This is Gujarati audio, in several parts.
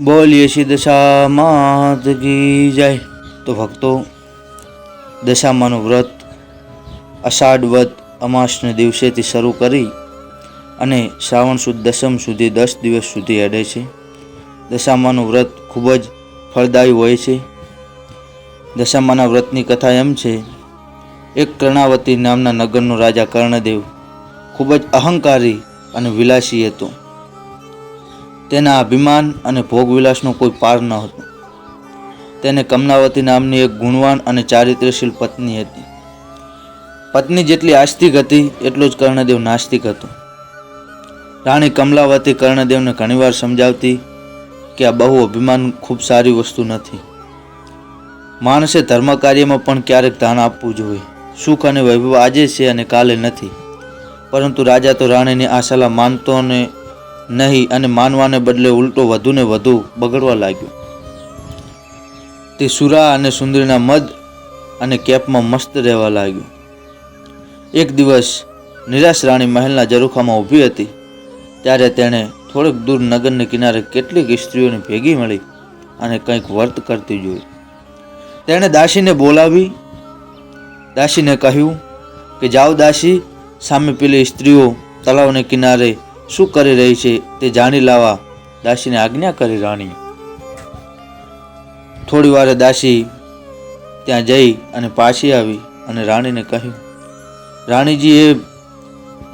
બોલીએ શ્રી દશા માત કી જય। તો ભક્તો, દશામાનું વ્રત અષાઢ વદ અમાસને દિવસેથી શરૂ કરી અને શ્રાવણ સુદ દસમ સુધી 10 દિવસ સુધી અડે છે। દશામાનું વ્રત ખૂબ જ ફળદાયી હોય છે। દશામાના વ્રતની કથા એમ છે, એક કર્ણાવતી નામના નગરનો રાજા કર્ણદેવ ખૂબ જ અહંકારી અને વિલાસી હતો। તેના અભિમાન અને ભોગવિલાસનો કોઈ પાર ન હતો। તેને કમલાવતી નામની એક ગુણવાન અને ચારિત્ર્યશીલ પત્ની હતી। પત્ની જેટલી આસ્તિક હતી એટલો જ કર્ણદેવ નાસ્તિક હતો। રાણી કમલાવતી કર્ણદેવને ઘણીવાર સમજાવતી કે આ બહુ અભિમાન ખૂબ સારી વસ્તુ નથી। માણસે ધર્મ કાર્યમાં પણ ક્યારેક ધ્યાન આપવું જોઈએ। સુખ અને વૈભવ આજે છે અને કાલે નથી। પરંતુ રાજા તો રાણીની આ સલાહ માનતો નહીં અને માનવાને બદલે ઉલટો વધુ ને વધુ બગડવા લાગ્યો। તે સુરા અને સુંદરીના મદ અને કેપમાં મસ્ત રહેવા લાગ્યો। એક દિવસ નિરાશ રાણી મહેલના ઝરૂખામાં ઊભી હતી, ત્યારે તેણે થોડેક દૂર નગરને કિનારે કેટલીક સ્ત્રીઓને ભેગી મળી અને કંઈક વર્ત કરતી જોઈ। તેણે દાસીને બોલાવી દાસીને કહ્યું કે જાઓ દાસી, સામે પેલી સ્ત્રીઓ તળાવને કિનારે શું કરી રહી છે તે જાણી લાવવા દાસીને આજ્ઞા કરી રાણીએ। થોડી વારે દાસી ત્યાં જઈ અને પાછી આવી અને રાણીને કહ્યું, રાણીજી, એ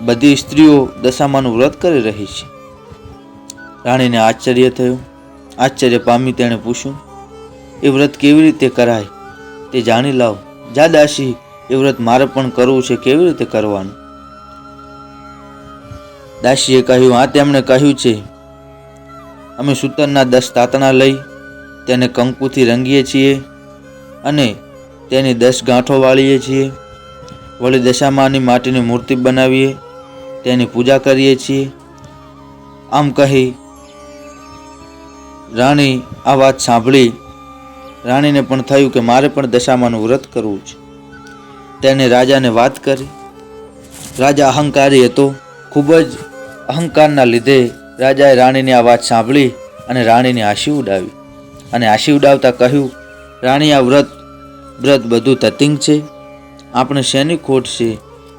બધી સ્ત્રીઓ દશામાનું વ્રત કરી રહી છે। રાણીને આશ્ચર્ય થયું। આશ્ચર્ય પામી તેણે પૂછ્યું, એ વ્રત કેવી રીતે કરાય તે જાણી લાવ। જા દાસી, એ વ્રત મારે પણ કરવું છે, કેવી રીતે કરવાનું? દાસીએ કહ્યું, હા, તેમણે કહ્યું છે, અમે સૂતરના 10 તાતણા લઈ તેને કંકુથી રંગીએ છીએ અને તેની 10 ગાંઠો વાળીએ છીએ। વળી દશામાની માટીની મૂર્તિ બનાવીએ, તેની પૂજા કરીએ છીએ। આમ કહી રાણી આ વાત સાંભળી રાણીને પણ થયું કે મારે પણ દશામાનું વ્રત કરવું છે। તેને રાજાને વાત કરી। રાજા અહંકારી હતો। ખૂબ જ અહંકારના લીધે રાજાએ રાણીની આ વાત સાંભળી અને રાણીને હાંસી ઉડાવી અને હાંસી ઉડાવતા કહ્યું, રાણી, આ વ્રત બધું તતિંગ છે। આપણે શેની ખોટ છે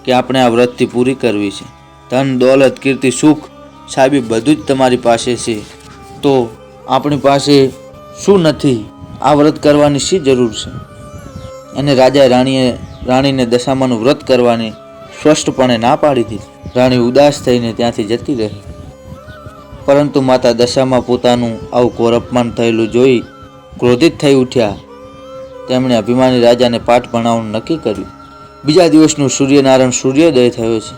કે આપણે આ વ્રતથી પૂરી કરવી છે? ધન, દોલત, કીર્તિ, સુખ, સાહેબી બધું જ તમારી પાસે છે, તો આપણી પાસે શું નથી? આ વ્રત કરવાની શી જરૂર છે? અને રાજાએ રાણીને દશામાનું વ્રત કરવાની સ્પષ્ટપણે ના પાડી દીધી। રાણી ઉદાસ થઈને ત્યાંથી જતી રહી। પરંતુ માતા દશામાં પોતાનું આવું ઘોર અપમાન થયેલું જોઈ ક્રોધિત થઈ ઉઠ્યા। તેમણે અભિમાની રાજાને પાઠ ભણાવવાનું નક્કી કર્યું। બીજા દિવસનું સૂર્યનારાયણ સૂર્યોદય થયો છે।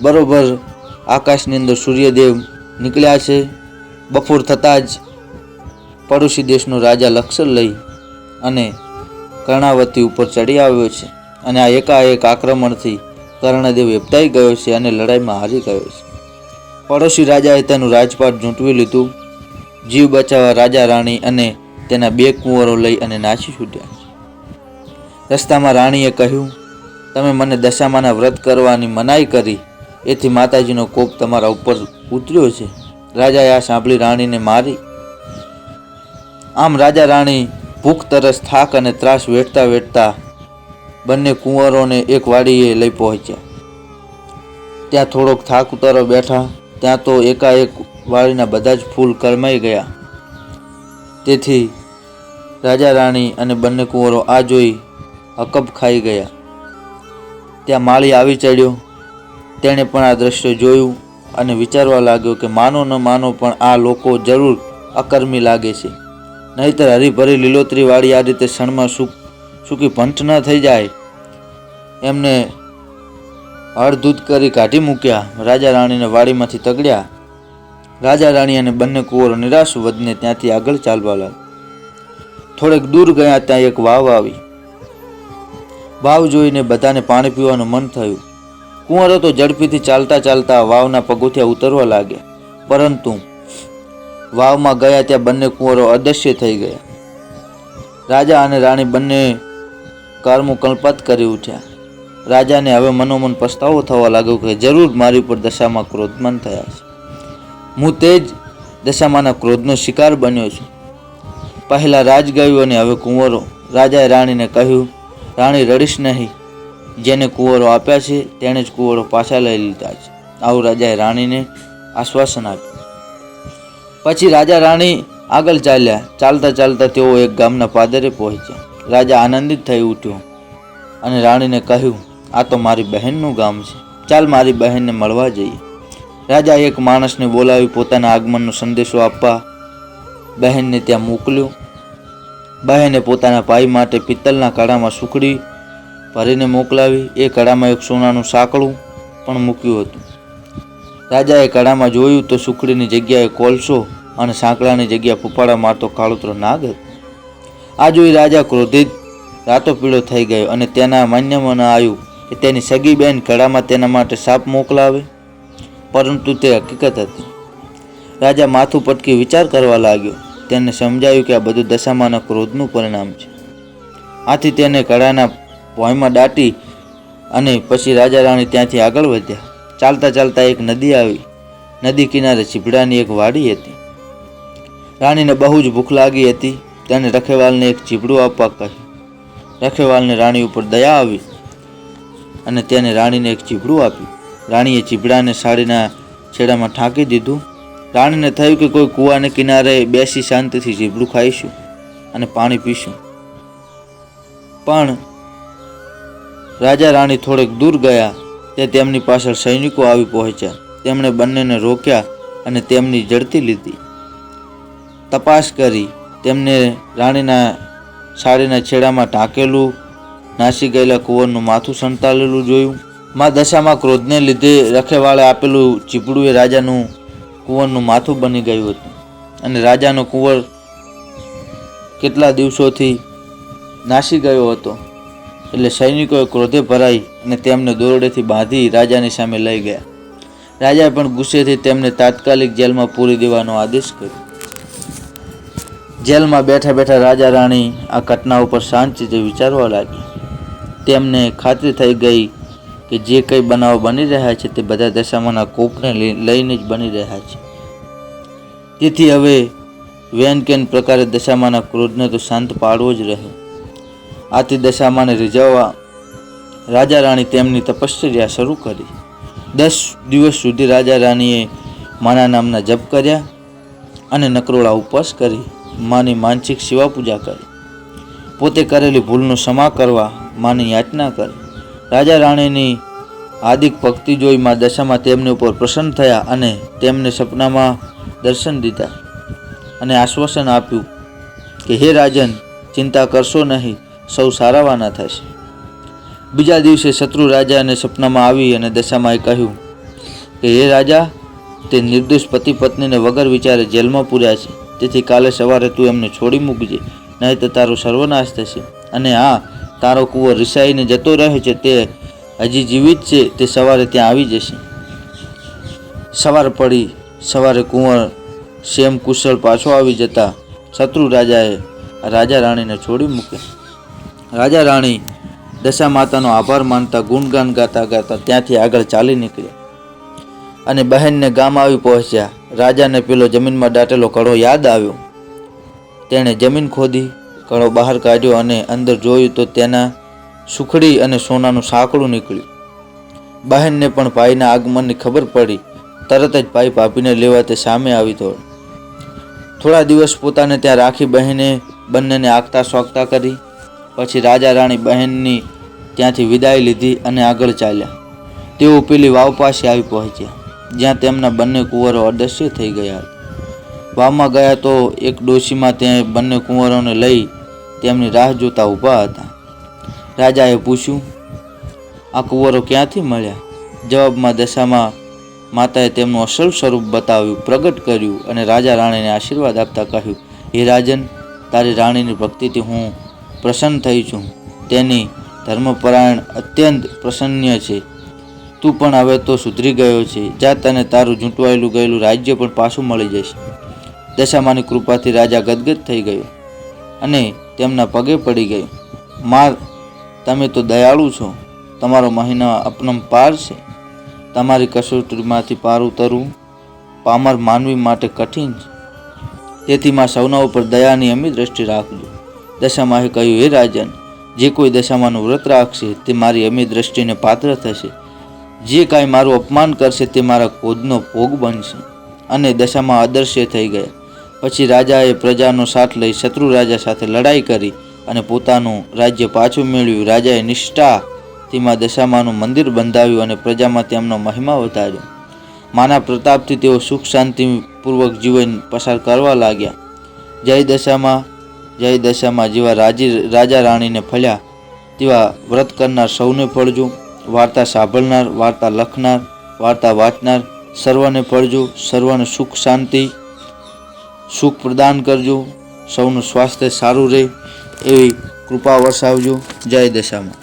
બરોબર આકાશની અંદર સૂર્યદેવ નીકળ્યા છે। બપોર થતાં જ પડોશી દેશનો રાજા લશ્કર લઈ અને કર્ણાવતી ઉપર ચડી આવ્યો છે અને આ એકાએક આક્રમણથી કર્ણદેવ હેબતાઈ ગયો છે અને લડાઈમાં હારી ગયો છે। પડોશી રાજાએ તેનું રાજપાટ ઝૂંટવી લીધું। જીવ બચાવવા રાજા રાણી અને તેના 2 કુંવરો લઈ અને નાસી છૂટ્યા। રસ્તામાં રાણીએ કહ્યું, તમે મને દશામાના વ્રત કરવાની મનાઈ કરી, એથી માતાજીનો કોપ તમારા ઉપર ઉતર્યો છે। રાજાએ આ સાંભળી રાણીને મારી। આમ રાજા રાણી ભૂખ, તરસ, થાક અને ત્રાસ વેઠતા વેઠતા બંને કુંવરોને એક વાડીએ લઈ પહોંચ્યા। ત્યાં થોડોક થાક ઉતારવા બેઠા, ત્યાં તો એકાએક વાડીના બધા જ ફૂલ કરમાઈ ગયા। તેથી રાજા રાણી અને બંને કુંવરો આ જોઈ હકબ ખાઈ ગયા। ત્યાં માળી આવી ચડ્યો। તેણે પણ આ દ્રશ્ય જોયું અને વિચારવા લાગ્યો કે માનો ન માનો પણ આ લોકો જરૂર અકર્મી લાગે છે, નહીતર હરીભરી લીલોતરી વાળી આ રીતે ક્ષણમાં સૂકી ભંઠ ન થઈ જાય। એમને હળધૂત કરી કાઢી મૂક્યા। રાજા રાણીને વાડીમાંથી તગડ્યા। રાજા રાણી અને બંને કુંવરો નિરાશ વધને ત્યાંથી આગળ ચાલવા લાગ્યા। થોડેક દૂર ગયા ત્યાં એક વાવ આવી। વાવ જોઈને બધાને પાણી પીવાનું મન થયું। કુંવરો તો ઝડપીથી ચાલતા ચાલતા વાવના પગથિયાં ઉતરવા લાગ્યા, પરંતુ વાવમાં ગયા ત્યાં બંને કુંવરો અદૃશ્ય થઈ ગયા। રાજા અને રાણી બંને કર્મો કલ્પાત કરી ઉઠ્યા। રાજાને હવે મનોમન પસ્તાવો થવા લાગ્યો કે જરૂર મારી ઉપર દશામાં ક્રોધમાન થયા છે। હું તે જ દશામાના ક્રોધનો શિકાર બન્યો છું. પહેલાં રાજ ગયું અને હવે કુંવરો. રાજાએ રાણીને કહ્યું, રાણી રડીશ નહીં. જેને કુંવરો આપ્યા છે તેણે જ કુંવરો પાછા લઈ લીધા છે. આવું રાજાએ રાણીને આશ્વાસન આપ્યું. પછી રાજા રાણી આગળ ચાલ્યા. ચાલતા ચાલતા તેઓ એક ગામના પાદરે પહોંચ્યા. રાજા આનંદિત થઈ ઉઠ્યો અને રાણીને કહ્યું, આ તો મારી બહેનનું ગામ છે. ચાલ મારી બહેનને મળવા જઈએ. રાજાએ એક માણસને બોલાવી પોતાના આગમનનો સંદેશો આપવા બહેનને ત્યાં મોકલ્યો. બહેને પોતાના ભાઈ માટે પિત્તળના કડામાં સુખડી ભરીને મોકલાવી. એ કડામાં એક સોનાનું સાંકળું પણ મૂક્યું હતું. રાજાએ કડામાં જોયું તો સુખડીની જગ્યાએ કોલસો અને સાંકળાની જગ્યા ફૂફાડા મારતો કાળોતરો નાગ હતો. આ જોઈ રાજા ક્રોધિત રાતો પીળો થઈ ગયો અને તેના માન્યમાં આવ્યું કે તેની સગી બહેન કડામાં તેના માટે સાપ મોકલાવે, પરંતુ તે હકીકત હતી. રાજા માથું પટકી વિચાર કરવા લાગ્યો. તેને સમજાયું કે આ બધું દશામાના ક્રોધનું પરિણામ છે. આથી તેને કડાના ભોંયમાં દાટી અને પછી રાજા રાણી ત્યાંથી આગળ વધ્યા. ચાલતા ચાલતા એક નદી આવી. નદી કિનારે ચીભડાની એક વાડી હતી. રાણીને બહુ જ ભૂખ લાગી હતી. તેને રખેવાલને એક ચીભડું આપવા કહ્યું. રખેવાલને રાણી ઉપર દયા આવી અને તેને રાણીને એક ચીભડું આપ્યું. રાણીએ ચીભડાને સાડીના છેડામાં ઠાંકી દીધું. રાણીને થયું કે કોઈ કૂવાને કિનારે બેસી શાંતિથી ચીભડું ખાઈશું અને પાણી પીશું. પણ રાજા રાણી થોડેક દૂર ગયા તે તેમની પાછળ સૈનિકો આવી પહોંચ્યા. તેમણે બંનેને રોક્યા અને તેમની ઝડપી લીધી. તપાસ કરી તેમને રાણીના સાડીના છેડામાં ઢાંકેલું નાસી ગયેલા કુંવરનું માથું સંતાડેલું જોયું. માં દશામાં ક્રોધને લીધે રખેવાળે આપેલું ચીપડું એ રાજાનું કુંવરનું માથું બની ગયું હતું અને રાજાનો કુંવર કેટલા દિવસોથી નાસી ગયો હતો. એટલે સૈનિકોએ ક્રોધે ભરાઈ અને તેમને દોરડેથી બાંધી રાજાની સામે લઈ ગયા. રાજાએ પણ ગુસ્સેથી તેમને તાત્કાલિક જેલમાં પૂરી દેવાનો આદેશ કર્યો. જેલમાં બેઠા બેઠા રાજા રાણી આ ઘટના ઉપર શાંતિથી વિચારવા લાગ્યા. તેમને ખાતરી થઈ ગઈ કે જે કંઈ બનાવો બની રહ્યા છે તે બધા દશામાના કોપને લઈને જ બની રહ્યા છે. તેથી હવે વેન કેન પ્રકારે દશામાના ક્રોધને તો શાંત પાડવો જ રહ્યો. આથી દશામાને રીઝવવા રાજા રાણી તેમની તપશ્ચર્યા શરૂ કરી. 10 દિવસ સુધી રાજા રાણીએ માના નામના જપ કર્યા અને નકરોળા ઉપવાસ કરી માની માનસિક સેવા પૂજા કરી. પોતે કરેલી ભૂલનો ક્ષમા કરવા માની યાચના કરી. રાજા રાણીની હાર્દિક ભક્તિ જોઈ મા દશામાં તેમની ઉપર પ્રસન્ન થયા અને તેમને સપનામાં દર્શન દીધા અને આશ્વાસન આપ્યું કે હે રાજન, ચિંતા કરશો નહીં, સૌ સારાવાના થશે. બીજા દિવસે શત્રુ રાજાને સપનામાં આવી અને દશામાએ કહ્યું કે હે રાજા, તે નિર્દોષ પતિ પત્નીને વગર વિચારે જેલમાં પૂર્યા છે. તેથી કાલે સવારે તું એમને છોડી મૂકજે, નહીં તો તારો સર્વનાશ થશે. અને હા, તારો કુંવર રિસાઈને જતો રહે છે તે હજી જીવિત છે, તે સવારે ત્યાં આવી જશે. સવાર પડી. સવારે કુંવર સેમ કુશળ પાછો આવી જતા શત્રુ રાજાએ રાજા રાણીને છોડી મૂક્યા. રાજા રાણી દશા માતાનો આભાર માનતા ગુણગાન ગાતા ગાતા ત્યાંથી આગળ ચાલી નીકળ્યા અને બહેનને ગામ આવી પહોંચ્યા. રાજાને પેલો જમીનમાં દાટેલો કડો યાદ આવ્યો. તેણે જમીન ખોદી કડો બહાર કાઢ્યો અને અંદર જોયું તો તેના સુખડી અને સોનાનું સાંકળું નીકળ્યું. બહેનને પણ ભાઈના આગમનની ખબર પડી. તરત જ ભાઈ ભાભીને લેવા તે સામે આવી દોડ. થોડા દિવસ પોતાને ત્યાં રાખી બહેને બંનેને આગતા સ્વાગતા કરી. પછી રાજા રાણી બહેનની ત્યાંથી વિદાય લીધી અને આગળ ચાલ્યા. તેઓ પેલી વાવ પાસે આવી પહોંચ્યા જ્યાં તેમના બંને કુંવરો અદૃશ્ય થઈ ગયા. વાવમાં ગયા તો એક ડોશીમાં ત્યાં બંને કુંવરોને લઈ તેમની રાહ જોતા ઊભા હતા. રાજાએ પૂછ્યું, આ કુંવરો ક્યાંથી મળ્યા? જવાબમાં દશામાં માતાએ તેમનું અસલ સ્વરૂપ બતાવ્યું, પ્રગટ કર્યું અને રાજા રાણીને આશીર્વાદ આપતા કહ્યું, હે રાજન, તારી રાણીની ભક્તિથી હું પ્રસન્ન થઈ છું. તેની ધર્મપરાયણ અત્યંત પ્રસન્ન છે. તું પણ હવે તો સુધરી ગયો છે. જા, તને તારું ઝૂંટવાયેલું ગયેલું રાજ્ય પણ પાછું મળી જશે. દશામાની કૃપાથી રાજા ગદગદ થઈ ગયો અને તેમના પગે પડી ગયો. માં, તમે તો દયાળુ છો. તમારો મહિના અપરંપાર છે. તમારી કસોટીમાંથી પાર ઉતરવું પામર માનવી માટે કઠિન છે. તેથી માં સૌના ઉપર દયાની અમી દ્રષ્ટિ રાખજો. દશામાએ કહ્યું, હે રાજન, જે કોઈ દશામાનું વ્રત રાખશે તે મારી અમી દ્રષ્ટિને પાત્ર થશે. જે કાંઈ મારું અપમાન કરશે તે મારા ક્રોધનો ભોગ બનશે. અને દશામાં અદૃશ્ય થઈ ગયા. પછી રાજાએ પ્રજાનો સાથ લઈ શત્રુ રાજા સાથે લડાઈ કરી અને પોતાનું રાજ્ય પાછું મેળવ્યું. રાજાએ નિષ્ઠાથી માં દશામાનું મંદિર બંધાવ્યું અને પ્રજામાં તેમનો મહિમા વધાર્યો. માના પ્રતાપથી તેઓ સુખ શાંતિપૂર્વક જીવન પસાર કરવા લાગ્યા. જય દશામાં, જય દશામાં જેવા રાજા રાણીને ફળ્યા તેવા વ્રત કરનાર સૌને ફળજો. વાર્તા સાંભળનાર, વાર્તા લખનાર, વાર્તા વાંચનાર સર્વને ફળજો. સર્વને સુખ શાંતિ સુખ પ્રદાન કરજો. સૌનું સ્વાસ્થ્ય સારું રહે એવી કૃપા વરસાવજો. જય દશામાં.